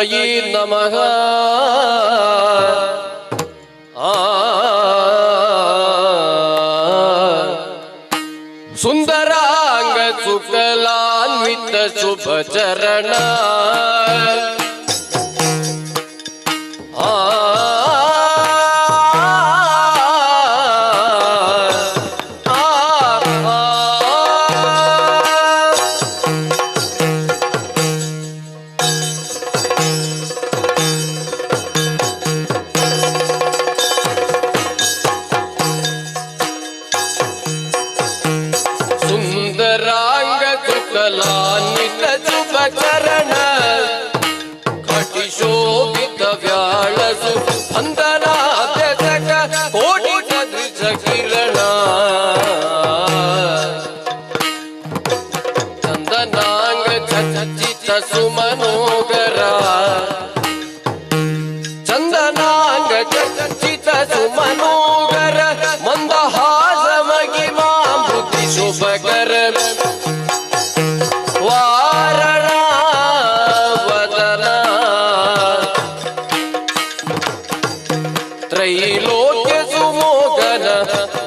ಗಣಪತಯೇ ನಮಃ. ಸುಂದರಾಂಗ ಸುಕಲಾನ್ವಿತ ಶುಭ ಚರಣ ಶೋಭಿತ ವ್ಯಾಳಸು ವಂದನಾಭ್ಯಸಕ ಕೋಟಿ ಸದೃಶ ಕಿರಣ ಚಂದನಾಂಗ ಚರ್ಚಿತ ಸುಮನೋಗರ ಚಂದನಾಂಗ ಚರ್ಚಿತ ಸುಮನೋಗರ ಮಂದಹಾಸ ಮಹಿಮಾಮೃತಿ ಶುಭಕರ ತ್ರೈಲೋಕ್ಯ ಸುಮೋಗನ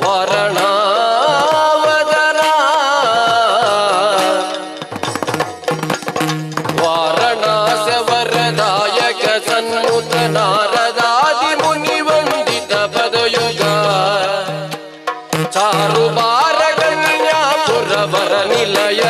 ವಾರಣಾವದನ ವಾರಣಾಸ ವರದಾಯಕ ಸನ್ಮುಖ ನಾರದಾದಿ ಮುನಿ ವಂದಿತ ಪದಯುಗ ಚಾರುಬಾರ ಗಣ್ಯಾಪುರ ವರ ನಿಲಯ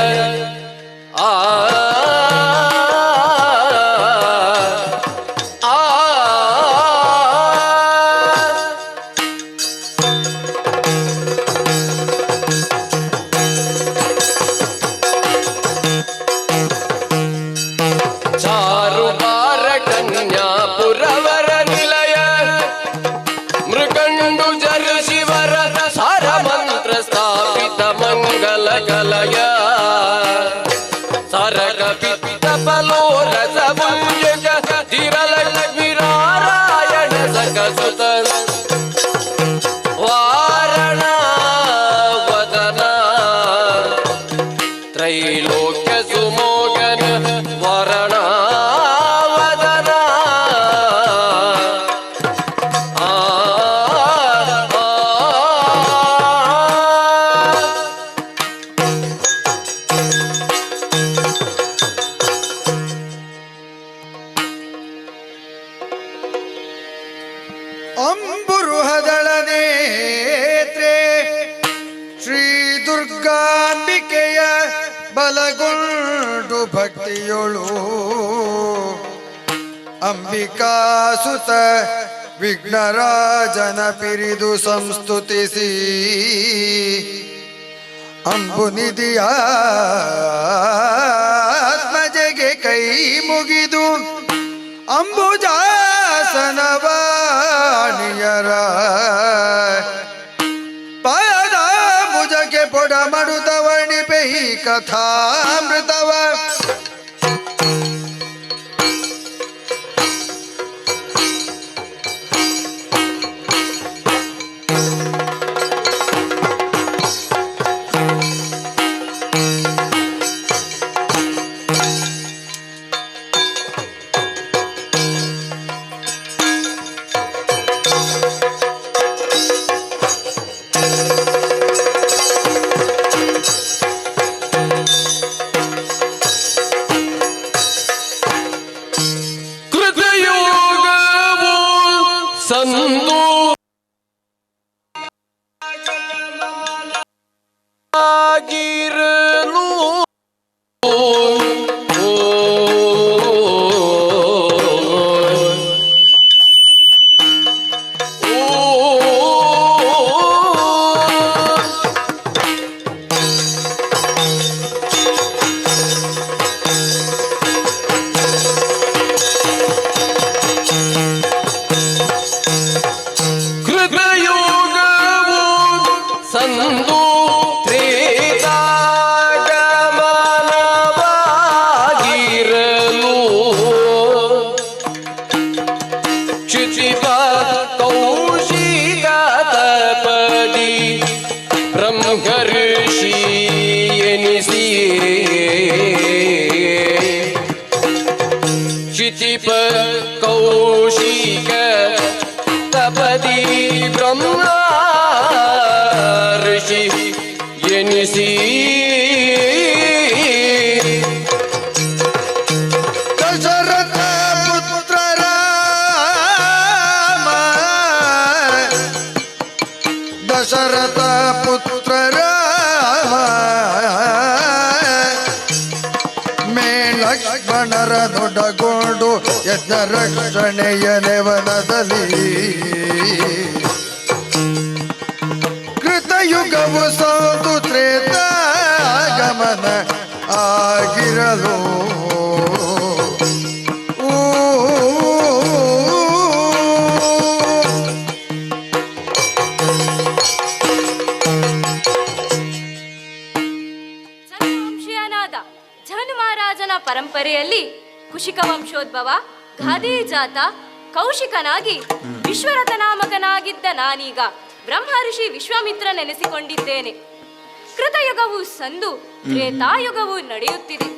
ಪುರವರ ನಿಲಯ ಮೃಗಂಡು ಜರ ಶಿವರ ಸಾರ ಮಂತ್ರ ಸ್ಥಾಪಿತ ಮಂಗಲ ಕಲಯ ಸರಗ ಪಿತ್ತ ಫಲೋರಸ ಭುಂಜಕ ಧಿರಲಕ್ಷ್ಮಿ ನಾರಾಯಣ ಸಕಸುತ ವಾರಣ ವದನ ತ್ರೈಲೋಕ್ಯ ಸುಮೋಗನ ವಾರಣ ಅಂಬುರುಹದಳ ನೇತ್ರೆ ಶ್ರೀ ದುರ್ಗಾಂಬಿಕೆಯ ಬಲಗೊಂಡು ಭಕ್ತಿಯೊಳು ಅಂಬಿಕಾಸುತ ವಿಘ್ನರಾಜನ ಪಿರಿದು ಸಂಸ್ತುತಿಸಿ ಅಂಬುನಿಧಿಯ ಆತ್ಮಜೆಗೆ ಕೈ ಮುಗಿದು ಅಂಬುಜಾಸನವಾಣಿಯರ ಪಾದ ಭುಜಕ್ಕೆ ಪೊಡ ಮಡುತ್ತವಣಿಪೆ ಈ ಕಥಾಮೃತವ ಸಂದು ಆಗಿರಲು ದಶರಥ ಪುತ್ರ ರಾಮ ಮೇ ಲಕ್ಷ್ಮಣರ ದೊಡ್ಡಗೊಂಡು ಯಜ್ಞ ರಕ್ಷಣೆಯ ನೆವನದಲ್ಲಿ ಕೃತಯುಗವು ಸೌದು ತ್ರೇತಾಗಮನ ಆಗಿರಲು ಪರಂಪರೆಯಲ್ಲಿ ಕುಶಿಕ ವಂಶೋದ್ಭವ ಗಾದಿ ಜಾತ ಕೌಶಿಕನಾಗಿ ವಿಶ್ವರಥ ನಾಮಕನಾಗಿದ್ದ ನಾನೀಗ ಬ್ರಹ್ಮರ್ಷಿ ವಿಶ್ವಾಮಿತ್ರ ನೆನೆಸಿಕೊಂಡಿದ್ದೇನೆ. ಕೃತಯುಗವು ಸಂದು ತ್ರೇತಾಯುಗವು ನಡೆಯುತ್ತಿದೆ.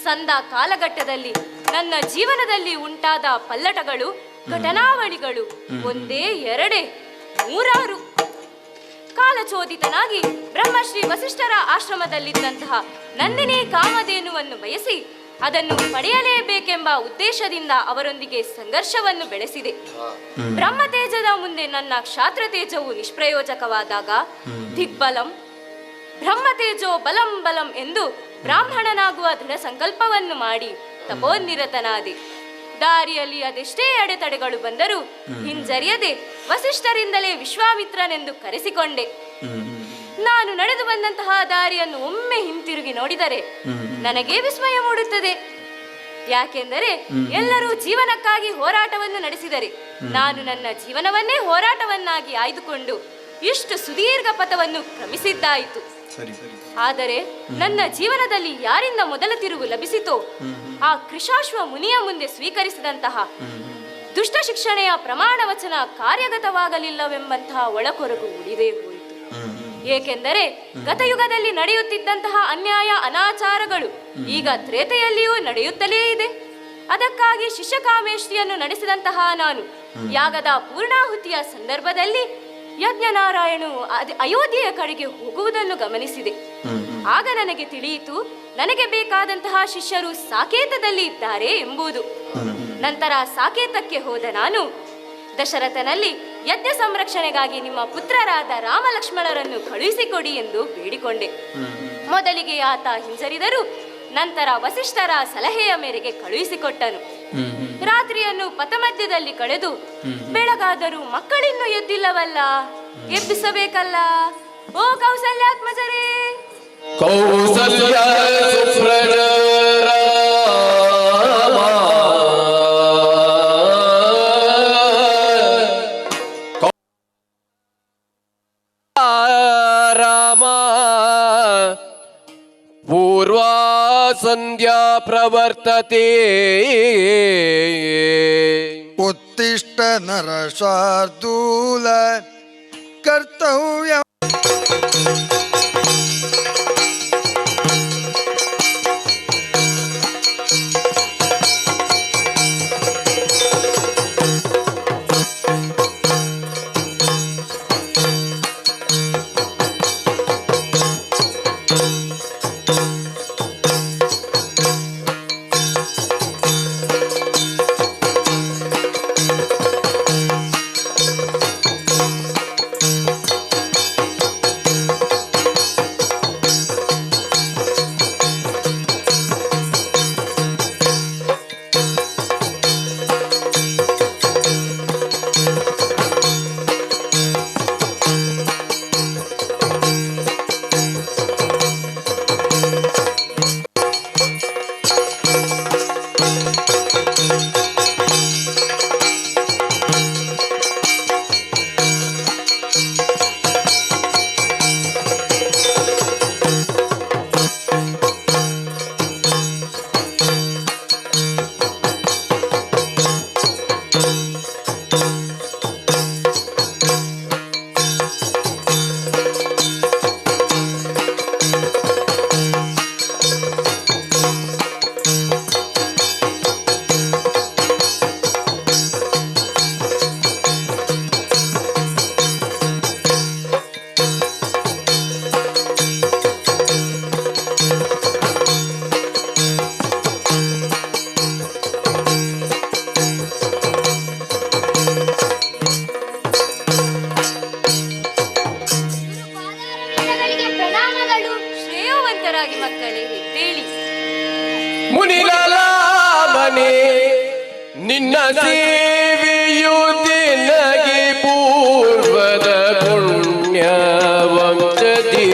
ಸಂದ ಕಾಲಘಟ್ಟದಲ್ಲಿ ನನ್ನ ಜೀವನದಲ್ಲಿ ಉಂಟಾದ ಪಲ್ಲಟಗಳು ಘಟನಾವಳಿಗಳು ಒಂದೇ ಎರಡೇ ನೂರಾರು. ಕಾಲಚೋದಿತನಾಗಿ ಬ್ರಹ್ಮಶ್ರೀ ವಸಿಷ್ಠರ ಆಶ್ರಮದಲ್ಲಿದ್ದಂತಹ ನಂದಿನಿ ಕಾಮಧೇನುವನ್ನು ಬಯಸಿ ಅದನ್ನು ಪಡೆಯಲೇಬೇಕೆಂಬ ಉದ್ದೇಶದಿಂದ ಅವರೊಂದಿಗೆ ಸಂಘರ್ಷವನ್ನು ಬೆಳೆಸಿದೆ. ಬ್ರಹ್ಮತೇಜದ ಮುಂದೆ ನನ್ನ ಕ್ಷಾತ್ರತೇಜವು ನಿಷ್ಪ್ರಯೋಜಕವಾದಾಗ ದಿಗ್ಬಲಂ ಬ್ರಹ್ಮತೇಜೋ ಬಲಂ ಬಲಂ ಎಂದು ಬ್ರಾಹ್ಮಣನಾಗುವ ದೃಢ ಸಂಕಲ್ಪವನ್ನು ಮಾಡಿ ತಪೋನಿರತನಾದೆ. ದಾರಿಯಲ್ಲಿ ಅದೆಷ್ಟೇ ಅಡೆತಡೆಗಳು ಬಂದರೂ ಹಿಂಜರಿಯದೆ ವಸಿಷ್ಠರಿಂದಲೇ ವಿಶ್ವಾಮಿತ್ರನೆಂದು ಕರೆಸಿಕೊಂಡೆ. ನಾನು ನಡೆದು ಬಂದಂತಹ ದಾರಿಯನ್ನು ಒಮ್ಮೆ ಹಿಂತಿರುಗಿ ನೋಡಿದರೆ ನನಗೇ ವಿಸ್ಮಯ ಮೂಡುತ್ತದೆ. ಯಾಕೆಂದರೆ ಎಲ್ಲರೂ ಜೀವನಕ್ಕಾಗಿ ಹೋರಾಟವನ್ನು ನಡೆಸಿದರೆ ನಾನು ನನ್ನ ಜೀವನವನ್ನೇ ಹೋರಾಟವನ್ನಾಗಿ ಆಯ್ದುಕೊಂಡು ಇಷ್ಟು ಸುದೀರ್ಘ ಪಥವನ್ನು ಕ್ರಮಿಸಿದ್ದಾಯಿತು. ಆದರೆ ನನ್ನ ಜೀವನದಲ್ಲಿ ಯಾರಿಂದ ಮೊದಲ ತಿರುವು ಲಭಿಸಿತೋ ಆ ಕೃಶಾಶ್ವ ಮುನಿಯ ಮುಂದೆ ಸ್ವೀಕರಿಸಿದಂತಹ ದುಷ್ಟ ಶಿಕ್ಷಣೆಯ ಪ್ರಮಾಣ ವಚನ ಕಾರ್ಯಗತವಾಗಲಿಲ್ಲವೆಂಬಂತಹ ಒಳಕೊರಗು ಉಳಿದೇ ಹೋಯಿತು. ಏಕೆಂದರೆ ಗತಯುಗದಲ್ಲಿ ನಡೆಯುತ್ತಿದ್ದಂತಹ ಅನ್ಯಾಯ ಅನಾಚಾರಗಳು ಈಗ ತ್ರೇತೆಯಲ್ಲಿಯೂ ನಡೆಯುತ್ತಲೇ ಇದೆ. ಅದಕ್ಕಾಗಿ ಶಿಷ್ಯಕಾಮೇಷ್ಟಿಯನ್ನು ನಡೆಸಿದಂತಹ ನಾನು ಯಾಗದ ಪೂರ್ಣಾಹುತಿಯ ಸಂದರ್ಭದಲ್ಲಿ ಯಜ್ಞನಾರಾಯಣು ಅಯೋಧ್ಯೆಯ ಕಡೆಗೆ ಹೋಗುವುದನ್ನು ಗಮನಿಸಿದೆ. ಆಗ ನನಗೆ ತಿಳಿಯಿತು ನನಗೆ ಬೇಕಾದಂತಹ ಶಿಷ್ಯರು ಸಾಕೇತದಲ್ಲಿ ಇದ್ದಾರೆ ಎಂಬುದು. ನಂತರ ಸಾಕೇತಕ್ಕೆ ಹೋದ ನಾನು ದಶರಥನಲ್ಲಿ ಯಜ್ಞ ಸಂರಕ್ಷಣೆಗಾಗಿ ನಿಮ್ಮ ಪುತ್ರರಾದ ರಾಮ ಲಕ್ಷ್ಮಣರನ್ನು ಕಳುಹಿಸಿಕೊಡಿ ಎಂದು ಬೇಡಿಕೊಂಡೆ. ಮೊದಲಿಗೆ ಆತ ಹಿಂಜರಿದರೂ ನಂತರ ವಸಿಷ್ಠರ ಸಲಹೆಯ ಮೇರೆಗೆ ಕಳುಹಿಸಿಕೊಟ್ಟನು. ರಾತ್ರಿಯನ್ನು ಪಥಮಧ್ಯದಲ್ಲಿ ಕಳೆದು ಬೆಳಗಾದರೂ ಮಕ್ಕಳಿನ್ನೂ ಎದ್ದಿಲ್ಲವಲ್ಲ, ಎಬ್ಬಿಸಬೇಕಲ್ಲ. ಓ ಕೌಸಲ್ಯಾತ್ಮಜರೇ, ಕೌಸಲ್ಯ ರಾಮ ಪೂರ್ವಾ ಸಂಧ್ಯಾ ಪ್ರವರ್ತತೆ. ಉತ್ತಿಷ್ಟ ನರಶಾರ್ದೂಲ ಕರ್ತವ್ಯ ತಾನೇ ನಿನ್ನ ಸೇವೆಯು ನಿನಗೆ ಪೂರ್ವದ ಪುಣ್ಯ ವಂಶದಿ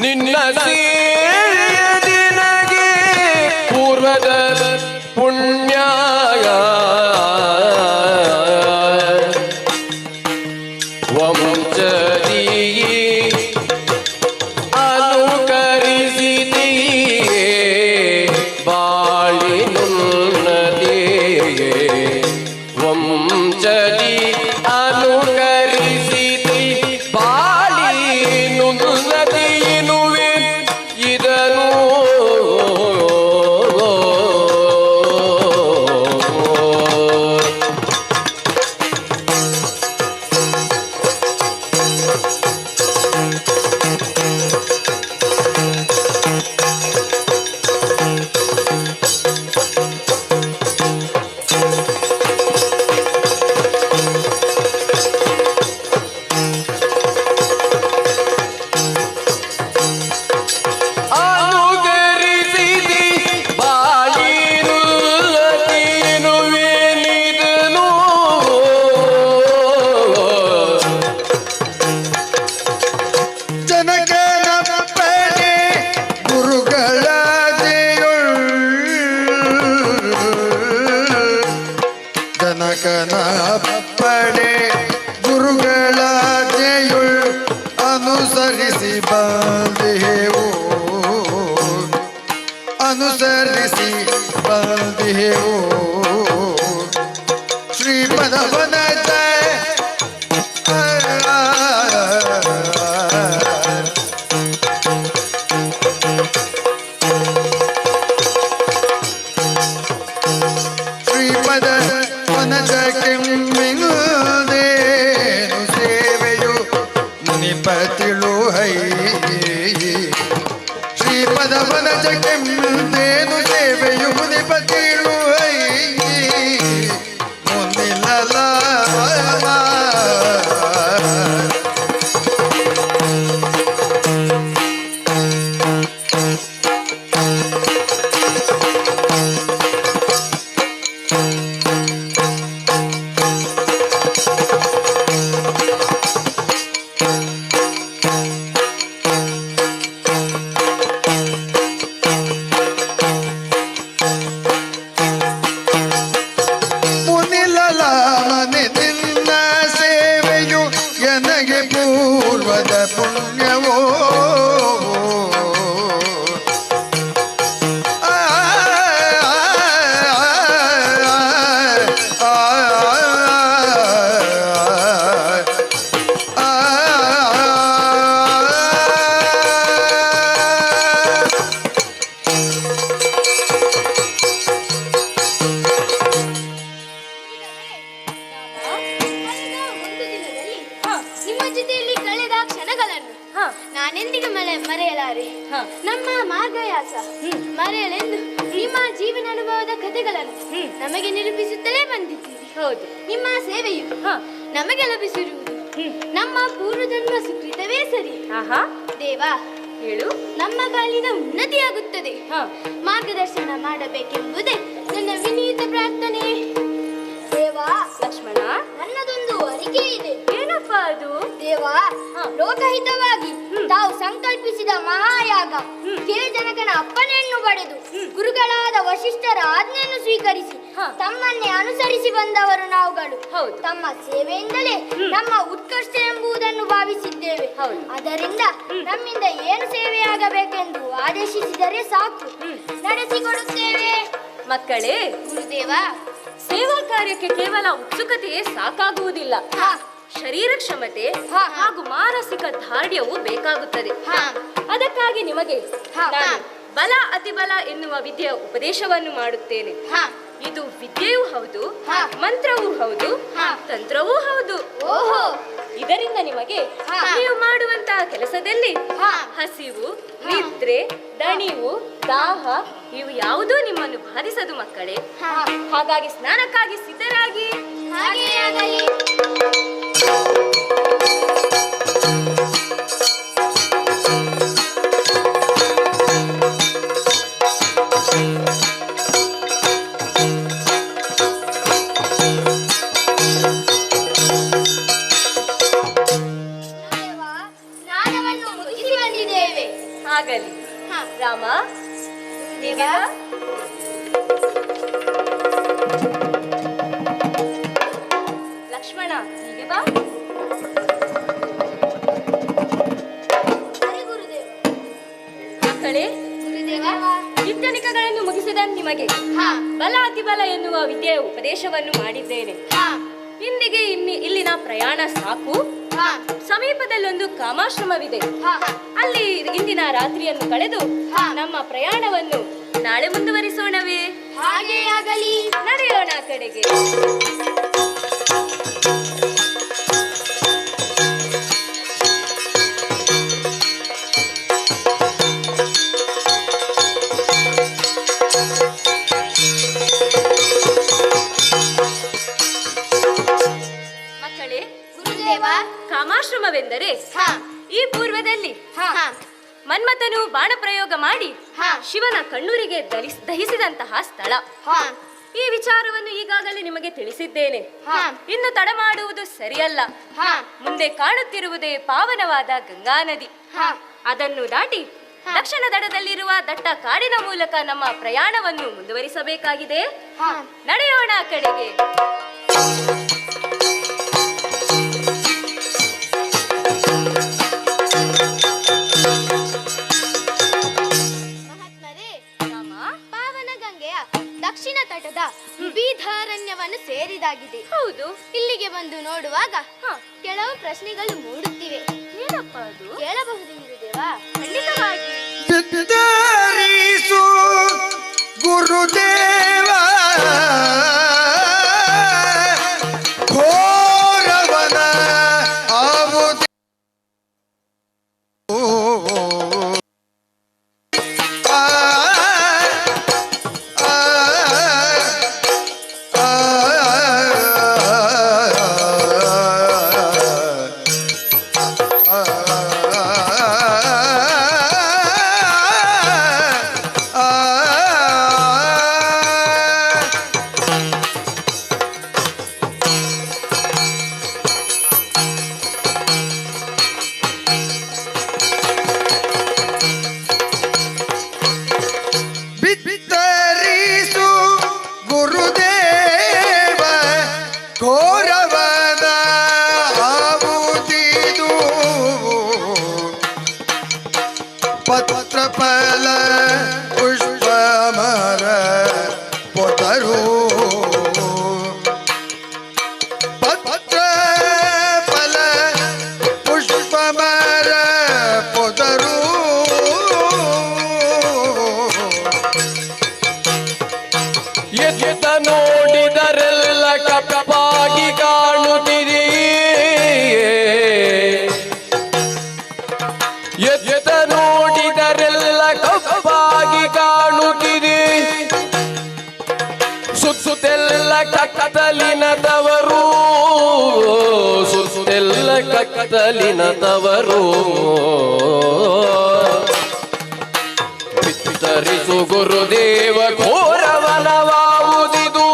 ನಿನ್ನ ಸೇವೆಯ ದಿನಗೆ ಪೂರ್ವದ ಪುಣ್ಯ ವಂಶದಿ ಅನುಕರಿಸಿದೆಯೇ ಬಾಳಿನುನ್ನದೇ ವಂಶದಿ ಅನುಕರಿಸಿದೆ ಬಾಳಿನುನ್ನದೇ ಇದನು ಜನಕನಪ್ಪಣೆ ಗುರುಗಳಾದೆಯುಳ್ ಅನುಸರಿಸಿ ಬಂದೆವು ಅನುಸರಿಸಿ ಬಂದೆವು ಶ್ರೀಪದವನ ಶ್ರೀಪದ ವನಜ ಕೆಮ್ಮಿಂದೇನು ಸೇವೆಯು ಮುನಿಪತಿಳು ಹೈ ಶ್ರೀಪದ ವನಜ ಕೆಮ್ಮಿಂದೇನು ಸೇವೆಯು ಮುನಿಪತಿಳು ಹೈ ಮುನಿಲಲ ಪೂರ್ವದ ಪುಣ್ಯವೋ ನಾನೆಂದಿಗೂ ಮರೆಯಲಾರೆ. ನಮ್ಮ ಮಾರ್ಗಯಾಸ ಮರೆಯಲೆಂದು ನಿಮ್ಮ ಜೀವನ ಅನುಭವದ ಕಥೆಗಳನ್ನು ನಮಗೆ ನಿರೂಪಿಸುತ್ತಲೇ ಬಂದಿದ್ದೀರಿ. ಹೌದು, ನಿಮ್ಮ ಸೇವೆಯು ನಮಗೆ ಲಭಿಸಿರುವುದು ನಮ್ಮ ಪೂರ್ವಜನ್ಮ ಸುಕೃತವೇ ಸರಿ. ದೇವಾ, ಹೇಳು. ನಮ್ಮ ಕಾಲಿನ ಉನ್ನತಿಯಾಗುತ್ತದೆ. ಮಾರ್ಗದರ್ಶನ ಮಾಡಬೇಕೆಂಬುದೇ ನನ್ನ ವಿನೀತ ಪ್ರಾರ್ಥನೆ. ದೇವಾ, ಲಕ್ಷ್ಮಣ, ನನ್ನದೊಂದು ಅರಿಕೆ ಇದೆ. ಏನಪ್ಪ ಅದು? ದೇವಾ, ಲೋಕಹಿತವಾಗಿ ತಾವು ಸಂಕಲ್ಪಿಸಿದ ಮಹಾಯಾಗ ಜನಕನ ಅಪ್ಪನೆಯನ್ನು ಪಡೆದು ಗುರುಗಳಾದ ವಶಿಷ್ಠರ ಆಜ್ಞೆಯನ್ನು ಸ್ವೀಕರಿಸಿ ತಮ್ಮನ್ನೇ ಅನುಸರಿಸಿ ಬಂದವರು ನಾವುಗಳು. ತಮ್ಮ ಸೇವೆಯಿಂದಲೇ ನಮ್ಮ ಉತ್ಕರ್ಷ ಎಂಬುದನ್ನು ಭಾವಿಸಿದ್ದೇವೆ. ಅದರಿಂದ ನಮ್ಮಿಂದ ಏನು ಸೇವೆಯಾಗಬೇಕೆಂದು ಆದೇಶಿಸಿದರೆ ಸಾಕು, ನಡೆಸಿಕೊಡುತ್ತೇವೆ. ಮಕ್ಕಳೇ, ಗುರುದೇವ, ಸೇವಾ ಕಾರ್ಯಕ್ಕೆ ಕೇವಲ ಉತ್ಸುಕತೆಯೇ ಸಾಕಾಗುವುದಿಲ್ಲ. ಶರೀರ ಕ್ಷಮತೆ ಹಾ. ಹಾಗೂ ಮಾನಸಿಕ ದಾರ್ಢ್ಯವು ಬೇಕಾಗುತ್ತದೆ. ಹಾ. ಅದಕ್ಕಾಗಿ ನಿಮಗೆ ಹಾ. ನಾನು ಬಲ ಅತಿಬಲ ಎನ್ನುವ ವಿದ್ಯೆಯ ಉಪದೇಶವನ್ನು ಮಾಡುತ್ತೇನೆ. ಹಾ. ಇದು ವಿದ್ಯೆಯೂ ಹೌದು, ಹಾ. ಮಂತ್ರವೂ ಹೌದು, ಹಾ. ತಂತ್ರವೂ ಹೌದು. ಓಹೋ. ಇದರಿಂದ ನಿಮಗೆ ಹಾ. ನೀವು ಮಾಡುವಂತಹ ಕೆಲಸದಲ್ಲಿ ಹಾ. ಹಸಿವು, ನಿದ್ರೆ, ದಣಿವು, ದಾಹ ಇವು ಯಾವುದೂ ನಿಮ್ಮನ್ನು ಬಾಧಿಸದು ಮಕ್ಕಳೇ. ಹಾ. ಹಾಗಾಗಿ ಸ್ನಾನಕ್ಕಾಗಿ ಸಿದ್ಧರಾಗಿ. ಹಾಗೆಯೇ ಆಗಲಿ. ಸ್ನಾನವನ್ನು ಮುಗಿಸಿ ಬಂದಿದ್ದೇವೆ. ಆಗಲಿ ಹಾ. ರಾಮ, ದೇವ. ಲಕ್ಷ್ಮಣ, ಹೀಗೆ ಬಾ. ಸರಿ ಗುರುದೇವ. ಮಕ್ಕಳೇ, ಗುರುದೇವ. ನಿತ್ಯನಿಕಗಳನ್ನು ಮುಗಿಸಿದ ನಿಮಗೆ ಹಾ. ಬಲ ಅತಿಬಲ ಎನ್ನುವ ವಿದ್ಯೆಯ ಉಪದೇಶವನ್ನು ಮಾಡಿದ್ದೇನೆ. ಹಾ. ಇಂದಿಗೆ ಇಲ್ಲಿನ ಪ್ರಯಾಣ ಸಾಕು. ಹಾ. ಸಮೀಪದಲ್ಲೊಂದು ಕಾಮಾಶ್ರಮವಿದೆ. ಹಾ. ಅಲ್ಲಿ ಇಂದಿನ ರಾತ್ರಿಯನ್ನು ಕಳೆದು ಹಾ. ನಮ್ಮ ಪ್ರಯಾಣವನ್ನು ನಾಳೆ ಮುಂದುವರಿಸೋಣವೇ? ಹಾಗೆಯೇ ಆಗಲಿ. ನಡೆಯೋಣ ಆ ಕಡೆಗೆ. ಮಕ್ಕಳೇ, ಗುರುದೇವ. ಕಾಮಾಶ್ರಮವೆಂದರೆ ಹಾ. ಈ ಪೂರ್ವದಲ್ಲಿ ಹಾ. ಮನ್ಮಥನು ಬಾಣ ಪ್ರಯೋಗ ಮಾಡಿ ಹಾ. ಶಿವನ ಕಣ್ಣೂರಿಗೆ ದಹಿಸಿದಂತಹ ಸ್ಥಳ. ಹಾ. ಈ ವಿಚಾರವನ್ನು ಈಗಾಗಲೇ ನಿಮಗೆ ತಿಳಿಸಿದ್ದೇನೆ. ಹಾ. ಇನ್ನು ತಡ ಮಾಡುವುದು ಸರಿಯಲ್ಲ. ಹಾ. ಮುಂದೆ ಕಾಣುತ್ತಿರುವುದೇ ಪಾವನವಾದ ಗಂಗಾ ನದಿ. ಹಾ. ಅದನ್ನು ದಾಟಿ ಹಾ. ದಕ್ಷಿಣ ದಡದಲ್ಲಿರುವ ದಟ್ಟ ಕಾಡಿನ ಮೂಲಕ ನಮ್ಮ ಪ್ರಯಾಣವನ್ನು ಮುಂದುವರಿಸಬೇಕಾಗಿದೆ. ಹಾ. ನಡೆಯೋಣ ಆ ಕಡೆಗೆ. ಮಹಾತ್ಮರೇ, ರಾಮ, ಪಾವನ ಗಂಗೆಯ ದಕ್ಷಿಣ ತಟದ ವಿವಿಧಾರಣ್ಯವನ್ನು ಸೇರಿದಾಗಿದೆ. ಹೌದು. ಇಲ್ಲಿಗೆ ಬಂದು ನೋಡುವಾಗ ಹಾ. ಕೆಲವು ಪ್ರಶ್ನೆಗಳು ಮೂಡುತ್ತಿವೆ. ಏನಪ್ಪ ಅದು? ಕೇಳಬಹುದು ಗುರುದೇವ? ಖಂಡಿತವಾಗಿ. ಬಿತ್ತರಿಸು ಗುರುದೇವ ಘೋರವನ ಆವುದೇ ಆ, ಆ, ಆ, ಬಿತ್ತರಿಸು ಗುರುದೇವ ಘೋರವನ ಆವುದಿದು ಪತ್ರ ಫಲ ಪುಷ್ಪಮರ ಪೊದರು ಪತ್ರ ಫಲ ಪುಷ್ಪಮರ ಪೊದರು ಎದ್ದ ನೋಡಿದರೆಲ್ಲ ಕಪ್ಪಾಗಿ ಕಾಣುತ್ತಿರಿ. ಎದ್ದ ನೋಡಿದರೆಲ್ಲ ಕಪ್ಪಾಗಿ ಕಾಣುತ್ತಿರಿ. ಸುತ್ತೆಲ್ಲ ಕತ್ತಲಿನದವರು, ಸುತ್ತೆಲ್ಲ ಕತ್ತಲಿನದವರು. ಬಿತ್ತರಿಸು ಗುರುದೇವ ಘೋರವನವಾವುದಿದು.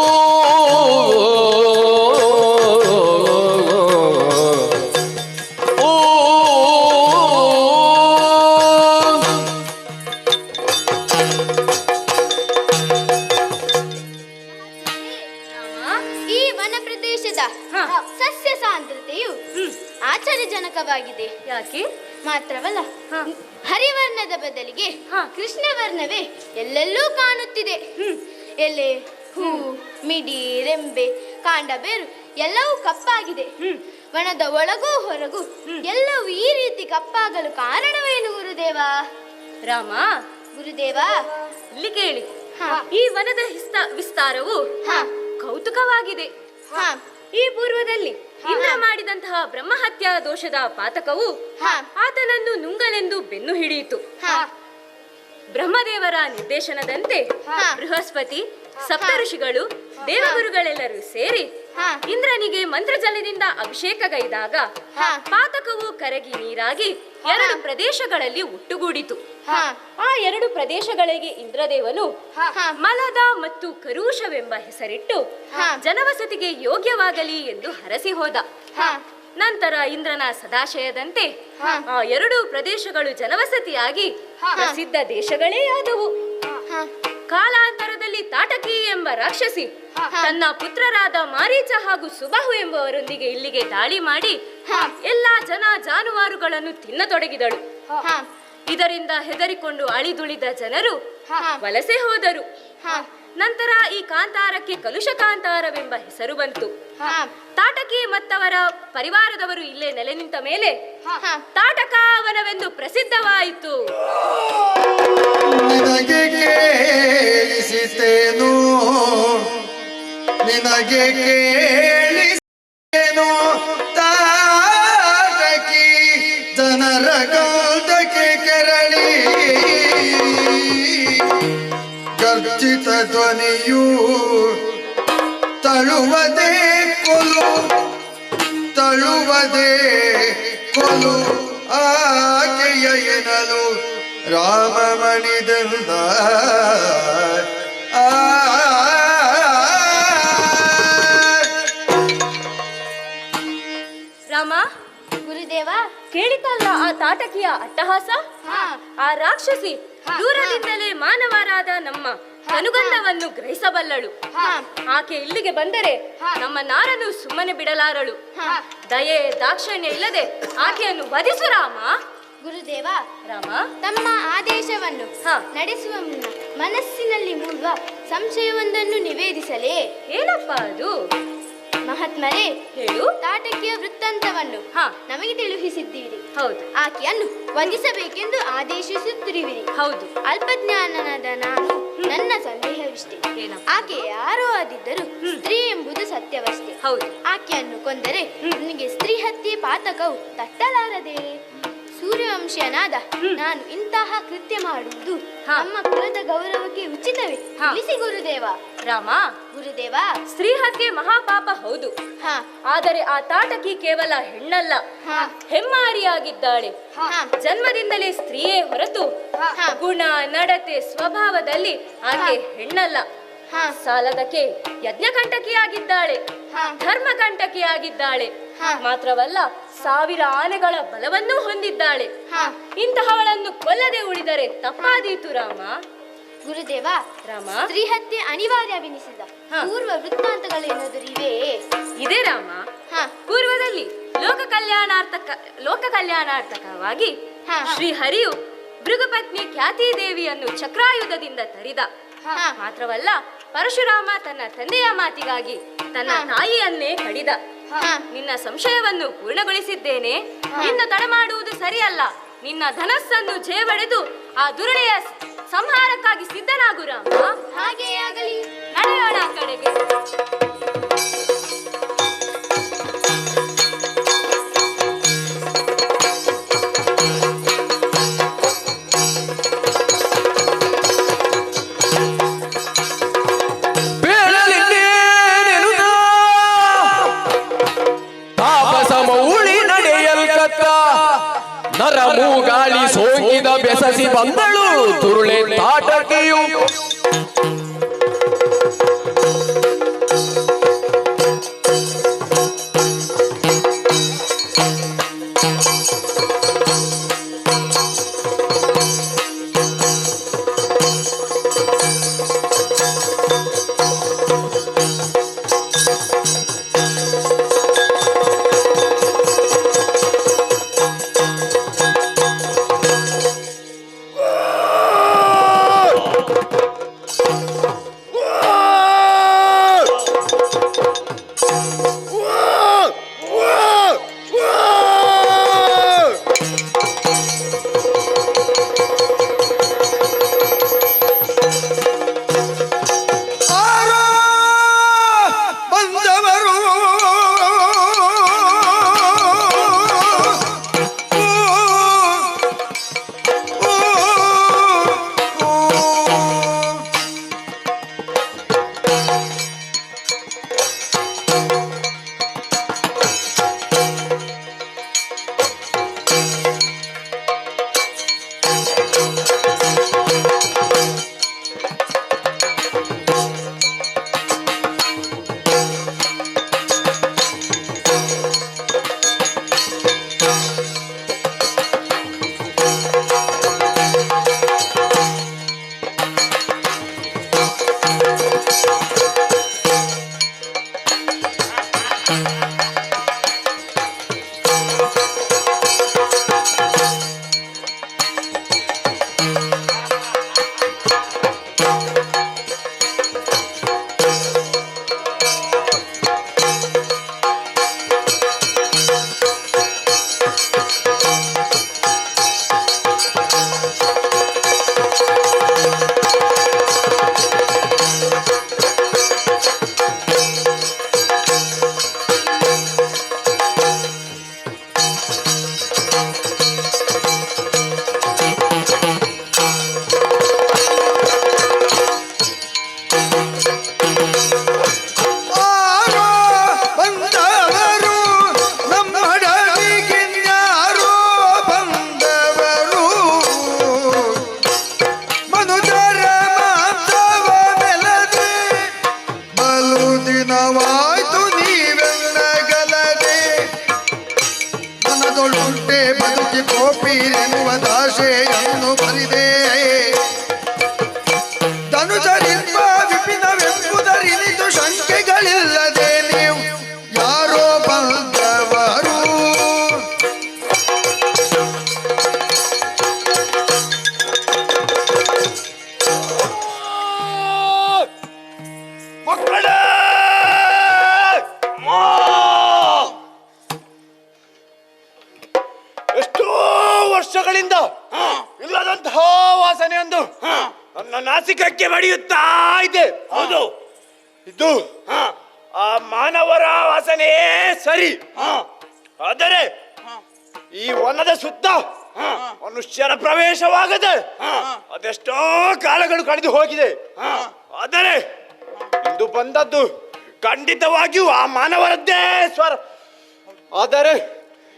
ಈ ವನ ಪ್ರದೇಶದ ಹಾ. ಸಸ್ಯ ಸಾಂದ್ರತೆಯು ಆಶ್ಚರ್ಯಜನಕವಾಗಿದೆ. ಯಾಕೆ? ಮಾತ್ರವಲ್ಲ, ಹಾ. ಹರಿವರ್ಣದ ಬದಲಿಗೆ ಹಾ. ಕೃಷ್ಣವರ್ಣವೇ ಎಲ್ಲೆಲ್ಲೂ ಕಾಣುತ್ತಿದೆ. ಎಲೆ, ಹೂ, ಮಿಡಿ, ರೆಂಬೆ, ಕಾಂಡ, ಬೇರು ಎಲ್ಲವೂ ಕಪ್ಪಾಗಿದೆ. ವನದ ಒಳಗೂ ಹೊರಗೂ ಎಲ್ಲವೂ ಈ ರೀತಿ ಕಪ್ಪಾಗಲು ಕಾರಣವೇನು ಗುರುದೇವ? ರಾಮ, ಗುರುದೇವ, ಇಲ್ಲಿ ಕೇಳಿ. ಹಾ. ಈ ವನದ ವಿಸ್ತಾರವು ಹಾ. ಕೌತುಕವಾಗಿದೆ. ಹಾ. ಈ ಪೂರ್ವದಲ್ಲಿ ಇಂದ್ರ ಮಾಡಿದಂತಹ ಬ್ರಹ್ಮಹತ್ಯಾ ದೋಷದ ಪಾತಕವು ಹಾ. ಆತನನ್ನು ನುಂಗಲೆಂದು ಬೆನ್ನು ಹಿಡಿಯಿತು. ಹಾ. ಬ್ರಹ್ಮದೇವರ ನಿರ್ದೇಶನದಂತೆ ಹಾ. ಬೃಹಸ್ಪತಿ, ಸಪ್ತ ಋಷಿಗಳು, ದೇವಗುರುಗಳೆಲ್ಲರೂ ಸೇರಿ ಹಾ. ಇಂದ್ರನಿಗೆ ಮಂತ್ರಜಲದಿಂದ ಅಭಿಷೇಕಗೈದಾಗ ಹಾ. ಪಾತಕವು ಕರಗಿ ನೀರಾಗಿ 2 ಪ್ರದೇಶಗಳಲ್ಲಿ ಒಟ್ಟುಗೂಡಿತು. ಹಾ. ಆ 2 ಪ್ರದೇಶಗಳಿಗೆ ಇಂದ್ರದೇವನು ಹಾ. ಮಲದ ಮತ್ತು ಕರುಷವೆಂಬ ಹೆಸರಿಟ್ಟು ಹಾ. ಜನವಸತಿಗೆ ಯೋಗ್ಯವಾಗಲಿ ಎಂದು ಹರಸಿ ಹೋದ. ಹಾ. ನಂತರ ಇಂದ್ರನ ಸದಾಶಯದಂತೆ ಹಾ. ಆ 2 ಪ್ರದೇಶಗಳು ಜನವಸತಿಯಾಗಿ ಹಾ. ಪ್ರಸಿದ್ಧ ದೇಶಗಳೇ ಆದವು. ಹಾ. ಕಾಲಾಂತರದಲ್ಲಿ ತಾಟಕಿ ಎಂಬ ರಾಕ್ಷಸಿ ಹಾ. ತನ್ನ ಪುತ್ರರಾದ ಮಾರೀಚ ಹಾಗೂ ಸುಬಾಹು ಎಂಬುವರೊಂದಿಗೆ ಇಲ್ಲಿಗೆ ದಾಳಿ ಮಾಡಿ ಹಾ. ಎಲ್ಲಾ ಜನ ಜಾನುವಾರುಗಳನ್ನು ತಿನ್ನತೊಡಗಿದಳು. ಹಾ. ಇದರಿಂದ ಹೆದರಿಕೊಂಡು ಅಳಿದುಳಿದ ಜನರು ಹಾ. ವಲಸೆ ಹೋದರು. ಹಾ. ನಂತರ ಈ ಕಾಂತಾರಕ್ಕೆ ಕಲುಷ ಕಾಂತಾರವೆಂಬ ಹೆಸರು ಬಂತು. ಹಾ. ತಾಟಕಿ ಮತ್ತವರ ಪರಿವಾರದವರು ಇಲ್ಲೇ ನೆಲೆ ನಿಂತ ಮೇಲೆ ಹಾ. ತಾಟಕಾವನವೆಂದು ಪ್ರಸಿದ್ಧವಾಯಿತು. ನಿನಗೆ ಕೇಳಿಸಿತೇನು, ನಿನಗೆ ಕೇಳಿಸಿತೇನು ತಾಟಕಿ ಜನರ ಗೌದಕ್ಕೆ ಕೆರಳಿ ಗರ್ಜಿತ ಧ್ವನಿಯು ತಳುವದೇ ಕೊಲು, ತಳುವದೇ ಕೊಲು ಆಕೆಯ ಎನ್ನಲು ರಾಮ ಮಣಿದೆಂದ. ರಾಮ, ಗುರುದೇವ. ಕೇಳಿತಲ್ಲ ಆ ತಾಟಕಿಯ ಅಟ್ಟಹಾಸ? ಹಾ. ಆ ರಾಕ್ಷಸಿ ಹಾ. ದೂರದಿಂದಲೇ ಮಾನವರಾದ ನಮ್ಮ ಕನುಗಂಧವನ್ನು ಗ್ರಹಿಸಬಲ್ಲಳು. ಹಾ. ಆಕೆ ಇಲ್ಲಿಗೆ ಬಂದರೆ ಹಾ. ನಮ್ಮ ನಾರನ್ನು ಸುಮ್ಮನೆ ಬಿಡಲಾರಳು. ಹಾ. ದಯೆ ದಾಕ್ಷಣ್ಯ ಇಲ್ಲದೆ ಆಕೆಯನ್ನು ವಧಿಸು ರಾಮ. ಗುರುದೇವ, ರಾಮ, ತಮ್ಮ ಆದೇಶವನ್ನು ಹಾ. ನಡೆಸುವ ಮುನ್ನ ಮನಸ್ಸಿನಲ್ಲಿ ಮೂಡುವ ಸಂಶಯವೊಂದನ್ನು ನಿವೇದಿಸಲೇ? ಏನಪ್ಪ ಅದು? ಮಹಾತ್ಮರೇ, ಹೇಳು. ತಾಟಕಿಯ ವೃತ್ತಾಂತವನ್ನು ಹಾ. ನಮಗೆ ತಿಳಿಸಿದ್ದೀರಿ. ಹೌದು, ಆಕೆಯನ್ನು ವಧಿಸಬೇಕೆಂದು ಆದೇಶಿಸುತ್ತಿರುವಿರಿ. ಹೌದು. ಅಲ್ಪಜ್ಞಾನದ ನಾನು ನನ್ನ ಸಂದೇಹವಿಷ್ಟೇ. ಏನಪ್ಪ? ಆಕೆ ಯಾರೋ ಆದಿದ್ದರೂ ಸ್ತ್ರೀ ಎಂಬುದು ಸತ್ಯವಷ್ಟೇ. ಹೌದು. ಆಕೆಯನ್ನು ಕೊಂದರೆ ನನಗೆ ಸ್ತ್ರೀ ಹತ್ಯೆ ಪಾತಕವು ತಟ್ಟಲಾರದೆ. ಸೂರ್ಯವಂಶನಾದ ನಾನು ಇಂತಹ ಕೃತ್ಯ ಮಾಡುವುದು ಹಾ. ನಮ್ಮ ಕುಲದ ಗೌರವಕ್ಕೆ ಉಚಿತವೇ? ಹಾ. ತಿಳಿಸಿ ಗುರುದೇವ. ರಾಮ, ಗುರುದೇವ. ಸ್ತ್ರೀ ಹತ್ಯೆ ಮಹಾಪಾಪ ಹೌದು. ಹಾ. ಆದರೆ ಆ ತಾಟಕಿ ಕೇವಲ ಹೆಣ್ಣಲ್ಲ, ಹಾ. ಹೆಮ್ಮಾರಿಯಾಗಿದ್ದಾಳೆ. ಹಾ. ಜನ್ಮದಿಂದಲೇ ಸ್ತ್ರೀಯೇ ಹೊರತು ಹಾ. ಗುಣ ನಡತೆ ಸ್ವಭಾವದಲ್ಲಿ ಆಕೆ ಹೆಣ್ಣಲ್ಲ. ಹಾ. ಸಾಲದಕ್ಕೆ ಯಜ್ಞಕಂಟಕಿಯಾಗಿದ್ದಾಳೆ, ಹಾ. ಧರ್ಮಕಂಟಕಿಯಾಗಿದ್ದಾಳೆ. ಹಾ. ಮಾತ್ರವಲ್ಲ 1000 ಆನೆಗಳ ಬಲವನ್ನೂ ಹೊಂದಿದ್ದಾಳೆ. ಹಾ. ಇಂತಹವಳನ್ನು ಕೊಲ್ಲದೆ ಉಳಿದರೆ ತಪ್ಪಾದೀತು ರಾಮ. ಗುರುದೇವ, ರಾಮ, ಸ್ತ್ರೀ ಹತ್ಯೆ ಅನಿವಾರ್ಯವೆನಿಸಿದ ಹಾ. ಪೂರ್ವ ವೃತ್ತಾಂತಗಳೇನಾದರೂ ಇವೆಯೇ? ಇದೇ ರಾಮ. ಹಾ. ಪೂರ್ವದಲ್ಲಿ ಲೋಕ ಕಲ್ಯಾಣಾರ್ಥಕವಾಗಿ ಹಾ. ಶ್ರೀಹರಿಯು ಭೃಗುಪತ್ನಿ ಖ್ಯಾತಿ ದೇವಿಯನ್ನು ಚಕ್ರಾಯುಧದಿಂದ ತರಿದ. ಹಾ. ಮಾತ್ರವಲ್ಲ, ಪರಶುರಾಮ ತನ್ನ ತಂದೆಯ ಮಾತಿಗಾಗಿ ತನ್ನ ಹಾ. ತಾಯಿಯನ್ನೇ ಕಡಿದ. ಹಾ. ನಿನ್ನ ಸಂಶಯವನ್ನು ಪೂರ್ಣಗೊಳಿಸಿದ್ದೇನೆ. ಹಾ. ನಿನ್ನ ತಡ ಮಾಡುವುದು ಸರಿಯಲ್ಲ. ನಿನ್ನ ಧನಸ್ಸನ್ನು ಜೇವಡೆದು ಆ ದುರುಳೆಯ ಸಂಹಾರಕ್ಕಾಗಿ ಸಿದ್ಧನಾಗು ರಾಮ. ಹಾಗೆಯೇ ಆಗಲಿ. ನಡೆಯೋಣ ಆ ಕಡೆಗೆ. ನರ ಮೂಗಾಳಿ ಸೋಂಕಿದ ಬೆಸಸಿ ಬಂದಳು ತುರುಳೆ ತಾಟಕಿಯು. ಭಾಷೆಯನ್ನು ಬರಿದೆ ಧನುಜರಿರುವ ವಿಪಿನವೆಂಬುದರಿನಿತು ಶಂಕೆಗಳಿಲ್ಲದೆ ನೀವು ಯಾರೋ ಬಂದವರು ಮಕ್ಕಳ ಎಷ್ಟೋ ವರ್ಷಗಳಿಂದ ಇಲ್ಲದಂತಹ ವಾಸನೆಯೊಂದು ನನ್ನ ನಾಸಿಕಕ್ಕೆ ಬಡಿಯುತ್ತಾ ಇದೆ. ಹೌದು, ಇದು ಆ ಮಾನವರ ವಾಸನೆಯೇ ಸರಿ. ಆದರೆ ಈ ವನದ ಸುತ್ತ ಮನುಷ್ಯರ ಪ್ರವೇಶವಾಗದೆ ಅದೆಷ್ಟೋ ಕಾಲಗಳು ಕಳೆದು ಹೋಗಿದೆ. ಆದರೆ ಇಂದು ಬಂದದ್ದು ಖಂಡಿತವಾಗಿಯೂ ಆ ಮಾನವರದ್ದೇ ಸ್ವರ. ಆದರೆ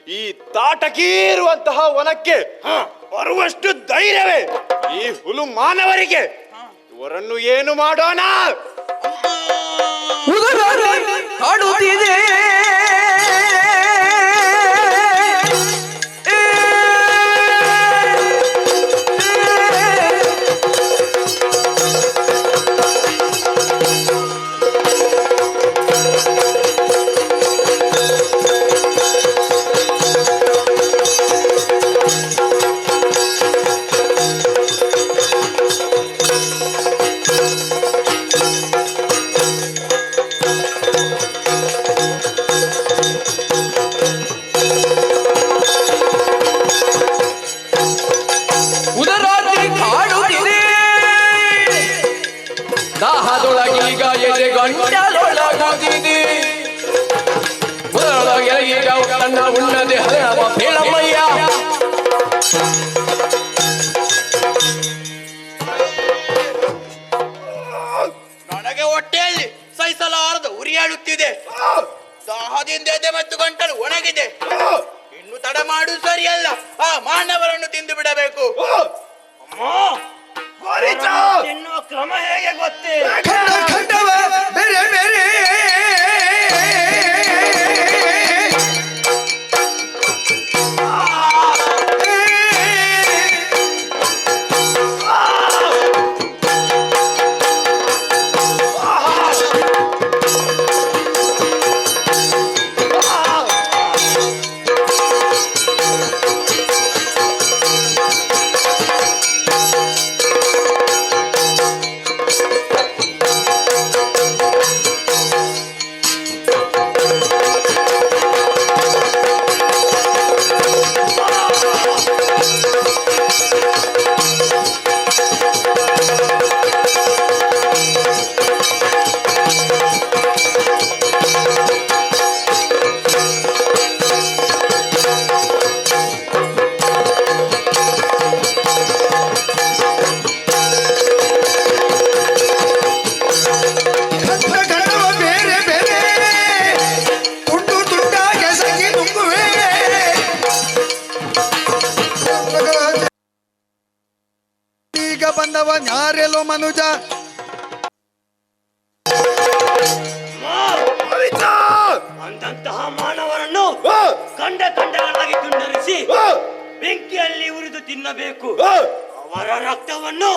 ಈ ತಾಟಕಿ ಇರುವಂತಹ ವನಕ್ಕೆ ಬರುವಷ್ಟು ಧೈರ್ಯವೇ ಈ ಹುಲು ಮಾನವರಿಗೆ. ಇವರನ್ನು ಏನು ಮಾಡೋಣ? ಕಾಡುತ್ತಿದೆ ದಾಹದೊಳಗೀಗ ಎದೆ ಗಂಟಲೊಳಗುತ್ತಿದೆ ಮೊದಲೊಳಗೆ ಕಣ್ಣ ಉಣ್ಣದೆ ಹರವ ಹೇಳಮ್ಮಯ್ಯ ನನಗೆ ಹೊಟ್ಟೆಯಲ್ಲಿ ಸಹಿಸಲಾರದು ಉರಿಯಾಡುತ್ತಿದೆ. ದಾಹದಿಂದ ಎದೆ ಮತ್ತು ಗಂಟಲು ಒಣಗಿದೆ. ಇನ್ನು ತಡ ಮಾಡುವುದು ಸರಿಯಲ್ಲ. ಆ ಮಾನವರನ್ನು ತಿಂದು ಬಿಡಬೇಕು. ತಿನ್ನುವ ಕ್ರಮ ಹೇಗೆ ಗೊತ್ತೇ? ಖಂಡವ ಬೇರೆ ಬೇರೆ ಬಂದವ ನ್ಯಾರೆಲೋ ಮನುಜ ಅಂತಹ ಮಾನವರನ್ನು ಕಂಡಗಳಾಗಿ ತುಂಡರಿಸಿ ಬೆಂಕಿಯಲ್ಲಿ ಉರಿದು ತಿನ್ನಬೇಕು. ಅವರ ರಕ್ತವನ್ನು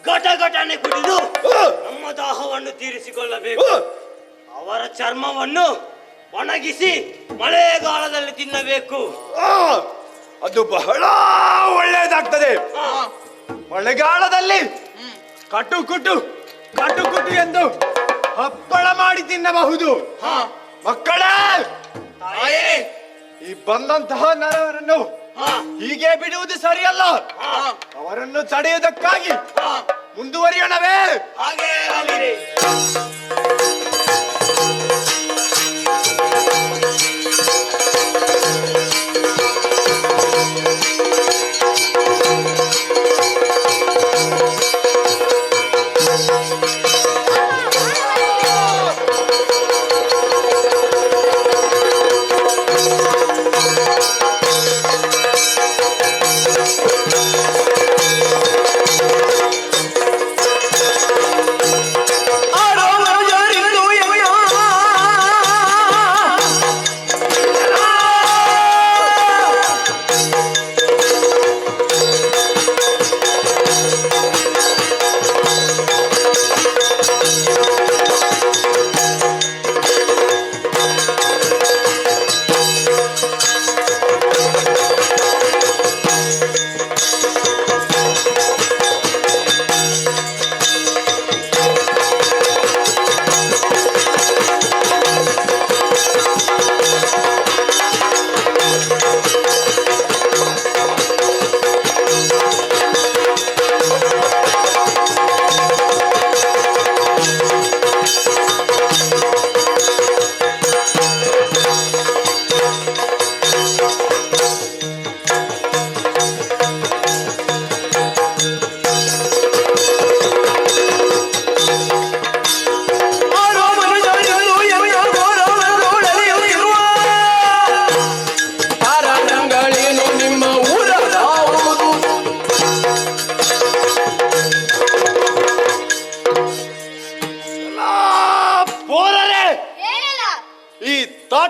ಘಟಘಟನೆ ಕುಡಿದು ನಮ್ಮ ದಾಹವನ್ನು ತೀರಿಸಿಕೊಳ್ಳಬೇಕು. ಅವರ ಚರ್ಮವನ್ನು ಒಣಗಿಸಿ ಮಳೆಗಾಲದಲ್ಲಿ ತಿನ್ನಬೇಕು. ಅದು ಬಹಳ ಒಳ್ಳೆಯದಾಗ್ತದೆ. ಮಳೆಗಾಲದಲ್ಲಿ ಕಟುಕುಟು ಎಂದು ಹಪ್ಪಳ ಮಾಡಿ ತಿನ್ನಬಹುದು. ಮಕ್ಕಳೇ, ಈ ಬಂದಂತಹ ನರವರನ್ನು ಹೀಗೆ ಬಿಡುವುದು ಸರಿಯಲ್ಲ. ಅವರನ್ನು ತಡೆಯುವುದಕ್ಕಾಗಿ ಮುಂದುವರಿಯೋಣವೇ? ಹಾಗೆ ಆಗಲಿ.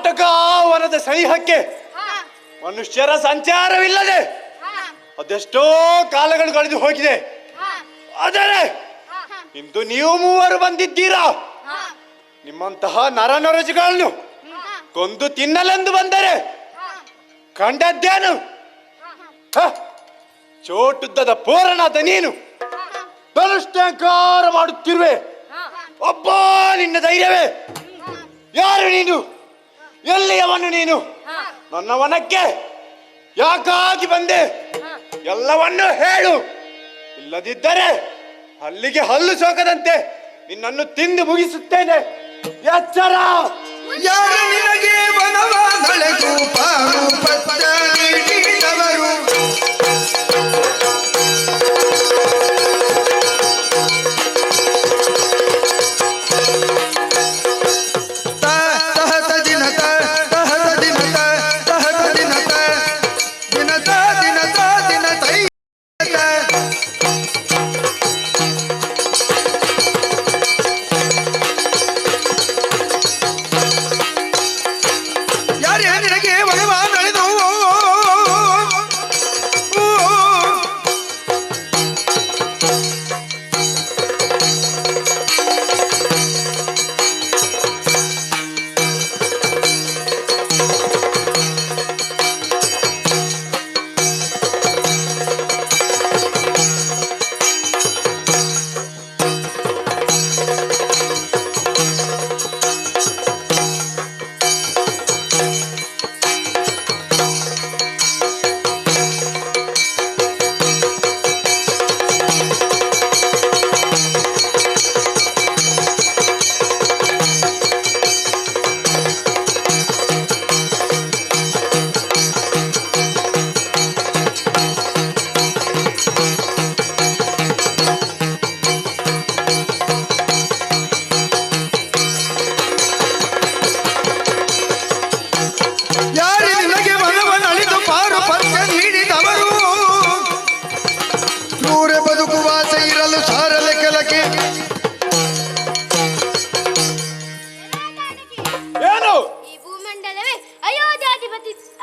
ತಾಟಕ ವನದ ಸನಿಹಕ್ಕೆ ಮನುಷ್ಯರ ಸಂಚಾರವಿಲ್ಲದೆ ಅದೆಷ್ಟೋ ಕಾಲಗಳು ಕಳೆದು ಹೋಗಿದೆ. ಆದರೆ ಇಂದು ನೀವು ಮೂವರು ಬಂದಿದ್ದೀರಾ. ನಿಮ್ಮಂತಹ ನರನೊರಜುಗಳನ್ನು ಕೊಂದು ತಿನ್ನಲೆಂದು ಬಂದರೆ ಕಂಡದ್ದೇನು? ಚೋಟುದ್ದದ ಪೂರಣದ ನೀನು ಧನುಷ್ಠಂಕಾರ ಮಾಡುತ್ತಿರುವೆ. ಒಬ್ಬ ನಿನ್ನ ಧೈರ್ಯವೇ? ಯಾರು ನೀನು? ಎಲ್ಲಿಯವನು ನೀನು? ನನ್ನ ವನಕ್ಕೆ ಯಾಕಾಗಿ ಬಂದೆ? ಎಲ್ಲವನ್ನೂ ಹೇಳು. ಇಲ್ಲದಿದ್ದರೆ ಅಲ್ಲಿಗೆ ಹಲ್ಲು ಸೋಕದಂತೆ ನಿನ್ನನ್ನು ತಿಂದು ಮುಗಿಸುತ್ತೇನೆ. ಎಚ್ಚರ! ಯಾರು ನಿನಗೆ ವನವ ನಡೆದು ಪಾರು ಪತ್ರ ನೀಡಿದವರು?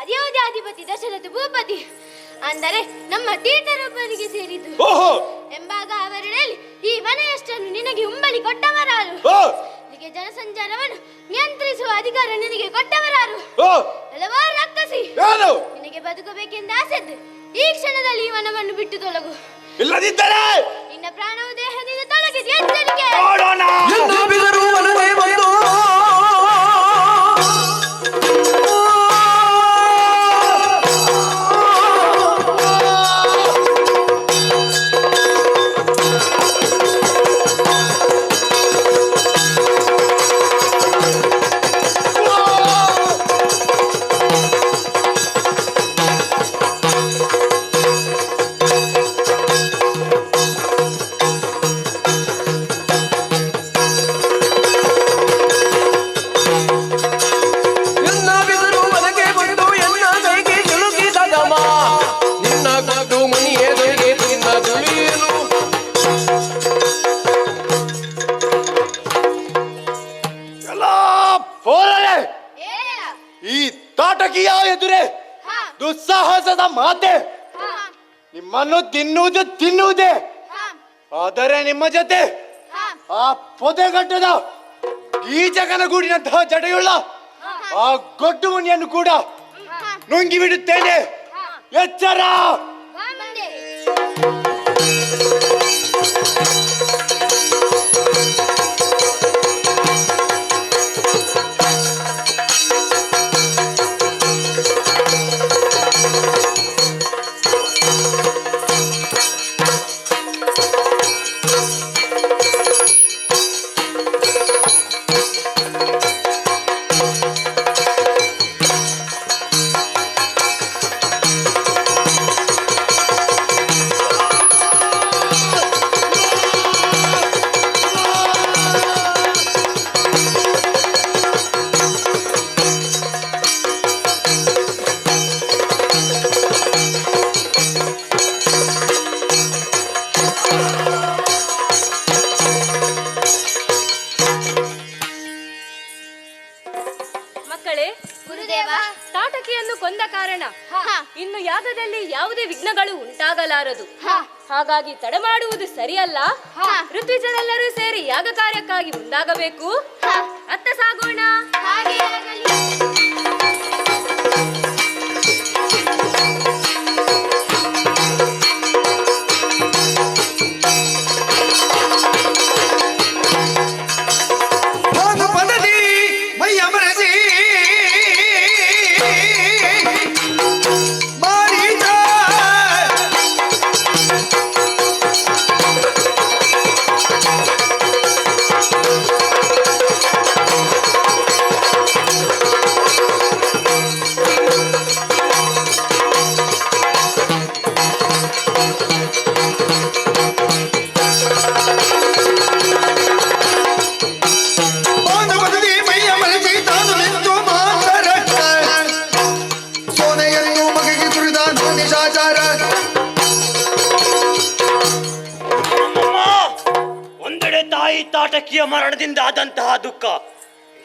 ಅಯೋಧ್ಯಾಧಿಪತಿ ದಶರಥ ಭೂಪತಿ ಅಂದರೆ ನಮ್ಮ ತೀರ್ಥರೂಪನಿಗೆ ಸೇರಿದ್ದು ಎಂಬಾಗ ಅವರಲ್ಲಿ ಈ ಮನೆಯಷ್ಟನ್ನು ನಿನಗೆ ಉಂಬಳಿ ಕೊಟ್ಟವರಾರು? ನಿನಗೆ ಜನಸಂಚಾರವನ್ನು ನಿಯಂತ್ರಿಸುವ ಅಧಿಕಾರ ನಿನಗೆ ಕೊಟ್ಟವರಾರು? ಹಲವಾರು ರಕ್ಕಸಿ ನಿನಗೆ ಬದುಕಬೇಕೆಂದು ಆಸೆದ್ದು ಈ ಕ್ಷಣದಲ್ಲಿ ಈ ವನವನ್ನು ಬಿಟ್ಟು ತೊಲಗು. ಇಲ್ಲದಿದ್ದರೆ ನಿನ್ನ ಪ್ರಾಣವು ದೇಹದಿಂದ ತೊಲಗಿದೆ. ಎಚ್ಚರಿಕೆ! ಈ ತಾಟಕಿಯ ಎದುರೇ ದುಸ್ಸಾಹಸದ ಮಾತೆ. ನಿಮ್ಮನ್ನು ತಿನ್ನುವುದೇ, ಆದರೆ ನಿಮ್ಮ ಜೊತೆ ಆ ಪೊದೆಗಟ್ಟದ ಗೀಚಕನಗೂಡಿನಂತಹ ಜಡೆಯುಳ್ಳ ಆ ಗೊಡ್ಡು ಮುನಿಯನ್ನು ಕೂಡ ನುಂಗಿ ಬಿಡುತ್ತೇನೆ. ಎಚ್ಚರ! ತಡೆಯಲಾರದು. ಹಾಗಾಗಿ ತಡೆ ಮಾಡುವುದು ಸರಿಯಲ್ಲ. ಋತ್ವಿಜರೆಲ್ಲರೂ ಸೇರಿ ಯಾಗ ಕಾರ್ಯಕ್ಕಾಗಿ ಮುಂದಾಗಬೇಕು. ಅತ್ತ ಸಾಗೋಣ. ಹಾಗೆ ಆಗಲಿ. ಭಾನುಪದದಿ ಮೈಯ ಮರೆಸಿ ಮಾರೀಚ ಭಾನುಪದದಿ ಮೈಯ ಮರೆಸಿ ತಾನು ನಿಂತು ಮಾತರಕ್ಕ ಸೋನೆಯನ್ನು ಮಗಿಗೆ ಸುರಿದ ನಿಶಾಚಾರ ಅಮ್ಮಮ್ಮ, ಒಂದೆಡೆ ತಾಯಿ ತಾಟಕಿಯ ಮರಣದಿಂದ ಆದಂತಹ ದುಃಖ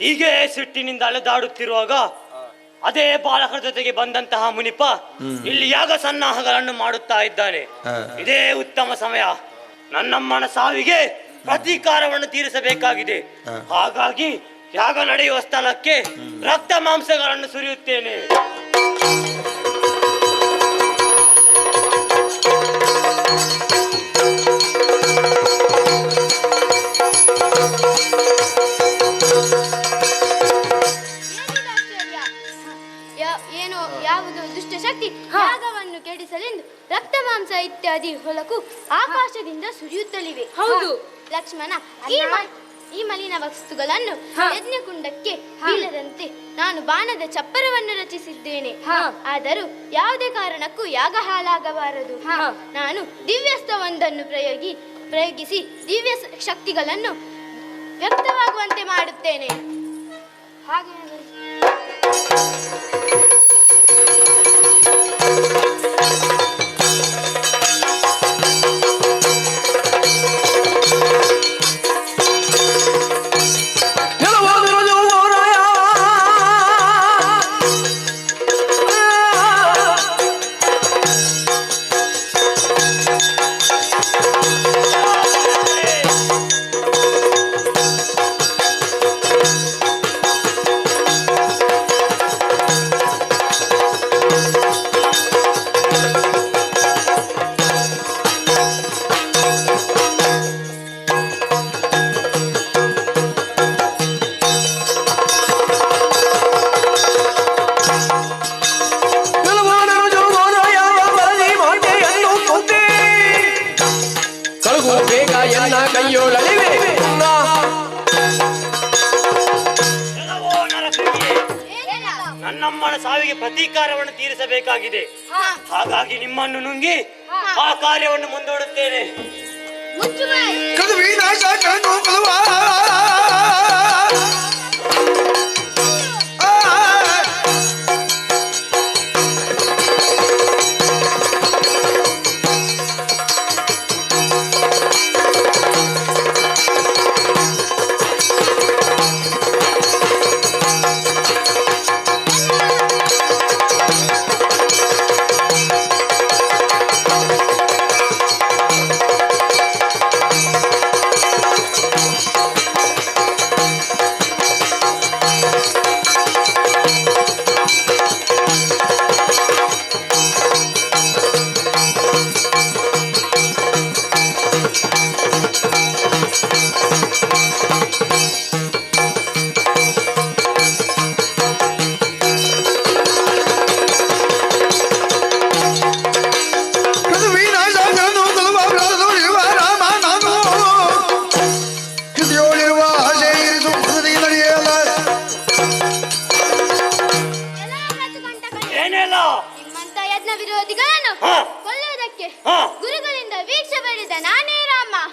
ಹೀಗೆ ಸಿಟ್ಟಿನಿಂದ ಅಲೆದಾಡುತ್ತಿರುವಾಗ ಅದೇ ಬಾಲಕರ ಜೊತೆಗೆ ಬಂದಂತಹ ಮುನಿಪ ಇಲ್ಲಿ ಯಾಗ ಸನ್ನಾಹಗಳನ್ನು ಮಾಡುತ್ತಾ ಇದ್ದಾನೆ. ಇದೇ ಉತ್ತಮ ಸಮಯ. ನನ್ನಮ್ಮನ ಸಾವಿಗೆ ಪ್ರತೀಕಾರವನ್ನು ತೀರಿಸಬೇಕಾಗಿದೆ. ಹಾಗಾಗಿ ಯಾಗ ನಡೆಯುವ ಸ್ಥಳಕ್ಕೆ ರಕ್ತ ಮಾಂಸಗಳನ್ನು ಸುರಿಯುತ್ತೇನೆ. ಏನಿದು ಆಶ್ಚರ್ಯ? ಏನೋ ಯಾವುದು ದುಷ್ಟಶಕ್ತಿ ಯಾಗವನ್ನು ಕೆಡಿಸಲೆಂದು ರಕ್ತ ಮಾಂಸ ಇತ್ಯಾದಿ ಹೊಲಕು ಆಕಾಶದಿಂದ ಸುರಿಯುತ್ತಲಿವೆ. ಹೌದು. ಲಕ್ಷ್ಮಣ, ಈ ಮಲಿನ ವಸ್ತುಗಳನ್ನು ಯಜ್ಞಕುಂಡಕ್ಕೆ ಬೀಳದಂತೆ ನಾನು ಬಾಣದ ಚಪ್ಪರವನ್ನು ರಚಿಸಿದ್ದೇನೆ. ಆದರೂ ಯಾವುದೇ ಕಾರಣಕ್ಕೂ ಯಾಗ ಹಾಳಾಗಬಾರದು. ನಾನು ದಿವ್ಯಸ್ತ್ರವೊಂದನ್ನು ಪ್ರಯೋಗಿಸಿ ದಿವ್ಯ ಶಕ್ತಿಗಳನ್ನು ವ್ಯಕ್ತವಾಗುವಂತೆ ಮಾಡುತ್ತೇನೆ. ಹಾಗೆ ಕಳುಗು ಬೇಗ ಎನ್ನ ಕೈಯೊಳಲಿವೆ. ಎಲ್ಲವೋ ನರಕಕ್ಕೆ ನನ್ನಮ್ಮನ ಸಾವಿಗೆ ಪ್ರತೀಕಾರವನ್ನು ತೀರಿಸಬೇಕಾಗಿದೆ. ಹಾಗಾಗಿ ನಿಮ್ಮನ್ನು ನುಂಗಿ ಆ ಕಾರ್ಯವನ್ನು ಮುಂದೂಡುತ್ತೇನೆ. ಕದು ವಿನಾಶ ಕಣ್ಣು ಕಳುವ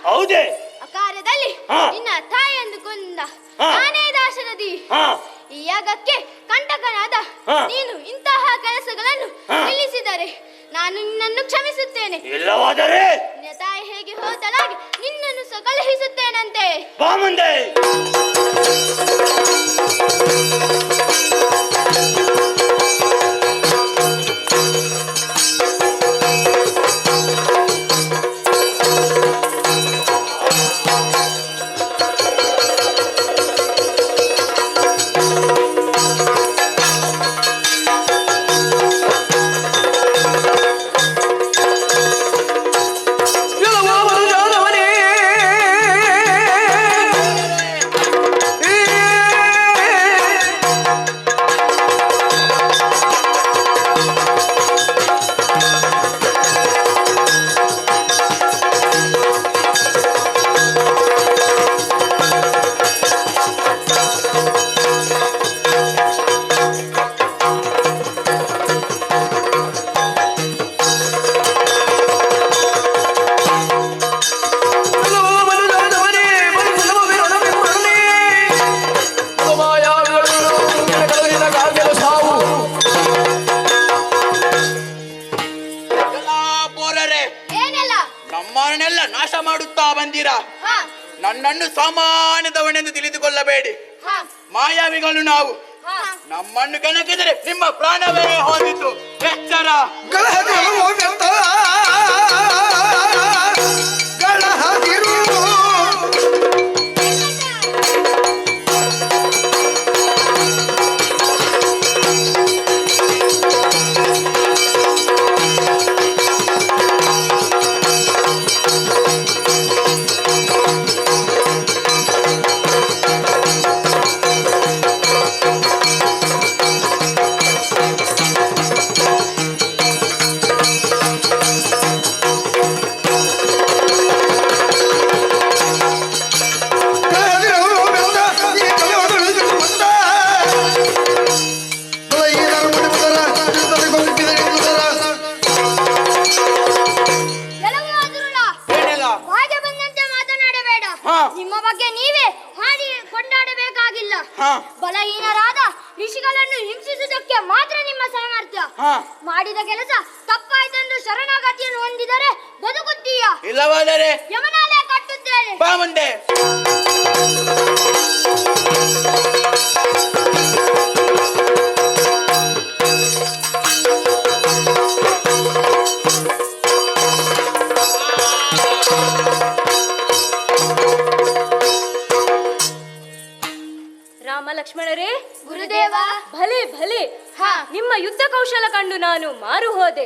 ಹೌದೇ? ಅಕಾರದಲ್ಲಿ ನಿನ್ನ ತಾಯಿಯನ್ನು ಕೊಂದ ನಾನೇ ದಾಶರಥಿ. ಈ ಯಾಗಕ್ಕೆ ಕಂಟಕನಾದ ನೀನು ಇಂತಹ ಕೆಲಸಗಳನ್ನು ನಿಲ್ಲಿಸಿದರೆ ನಾನು ನಿನ್ನನ್ನು ಕ್ಷಮಿಸುತ್ತೇನೆ. ಇಲ್ಲವಾದರೆ ನಿನ್ನ ತಾಯಿ ಹೇಗೆ ಹೋದಲಾಗಿ ನಿನ್ನನ್ನು ಕಳುಹಿಸುತ್ತೇನಂತೆ. ಬಾ ಮುಂದೆ. ನಮ್ಮನ್ನೆಲ್ಲ ನಾಶ ಮಾಡುತ್ತಾ ಬಂದಿರಾ. ನನ್ನನ್ನು ಸಾಮಾನ್ಯದವನೆಂದು ತಿಳಿದುಕೊಳ್ಳಬೇಡಿ. ಮಾಯಾವಿಗಳು ನಾವು. ನಮ್ಮನ್ನು ಕೆಣಕಿದರೆ ನಿಮ್ಮ ಪ್ರಾಣವೇ ಹೋದಿತು. ಎಚ್ಚರ. ಗಳಹದಿರು ವ್ಯರ್ಥ. ಗಳಹದಿರು. ನಿಮ್ಮ ಬಗ್ಗೆ ನೀವೇ ಹಾಡಿ ಕೊಂಡಾಡಬೇಕಾಗಿಲ್ಲ. ಬಲಹೀನರಾದ ಋಷಿಗಳನ್ನು ಹಿಂಸಿಸುವುದಕ್ಕೆ ಮಾತ್ರ ನಿಮ್ಮ ಸಾಮರ್ಥ್ಯ. ಮಾಡಿದ ಕೆಲಸ ತಪ್ಪಾಯ್ತೆಂದು ಶರಣಾಗತಿಯನ್ನು ಹೊಂದಿದರೆ ಬದುಕುತ್ತೀಯ, ಇಲ್ಲವಾದರೆ ಯಮನಾಲೆ ಕಟ್ಟುತ್ತೇನೆ. ಬಾ ಮುಂದೆ. ರಾಮ ಲಕ್ಷ್ಮಣರೇ, ಗುರುದೇವ. ಭಲೆ ಭಲೆ. ನಿಮ್ಮ ಯುದ್ಧ ಕೌಶಲ ಕಂಡು ನಾನು ಮಾರು ಹೋದೆ.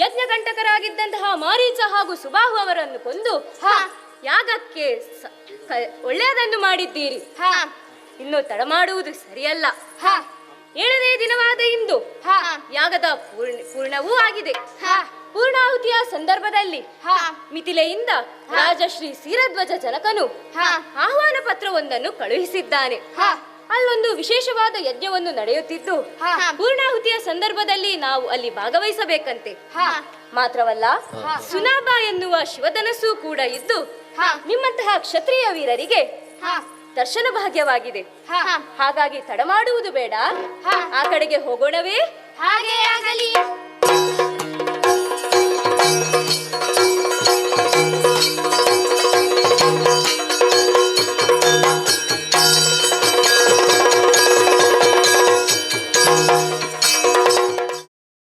ಯಜ್ಞಕಂಟಕರಾಗಿದ್ದಂತಹ ಮಾರೀಚ ಹಾಗೂ ಸುಬಾಹು ಅವರನ್ನು ಕೊಂದು ಯಾಗಕ್ಕೆ ಒಳ್ಳೆಯದನ್ನು ಮಾಡಿದ್ದೀರಿ. ಇನ್ನು ತಡ ಮಾಡುವುದು ಸರಿಯಲ್ಲ. 7ನೇ ದಿನವಾದ ಇಂದು ಯಾಗದ ಪೂರ್ಣವೂ ಆಗಿದೆ. ಪೂರ್ಣಾಹುತಿಯ ಸಂದರ್ಭದಲ್ಲಿ ಮಿಥಿಲೆಯಿಂದ ರಾಜಶ್ರೀ ಕ್ಷೀರಧ್ವಜ ಜನಕನು ಆಹ್ವಾನ ಪತ್ರವೊಂದನ್ನು ಕಳುಹಿಸಿದ್ದಾನೆ. ಅಲ್ಲೊಂದು ವಿಶೇಷವಾದ ಯಜ್ಞವನ್ನು ನಡೆಯುತ್ತಿದ್ದು ಪೂರ್ಣಾಹುತಿಯ ಸಂದರ್ಭದಲ್ಲಿ ನಾವು ಅಲ್ಲಿ ಭಾಗವಹಿಸಬೇಕಂತೆ. ಮಾತ್ರವಲ್ಲ, ಸುನಾಭ ಎನ್ನುವ ಶಿವಧನಸ್ಸು ಕೂಡ ಇದ್ದು ನಿಮ್ಮಂತಹ ಕ್ಷತ್ರಿಯ ವೀರರಿಗೆ ದರ್ಶನ ಭಾಗ್ಯವಾಗಿದೆ. ಹಾಗಾಗಿ ತಡ ಮಾಡುವುದು ಬೇಡ, ಆ ಕಡೆಗೆ ಹೋಗೋಣವೇ? ಹಾಗೇ ಆಗಲಿ.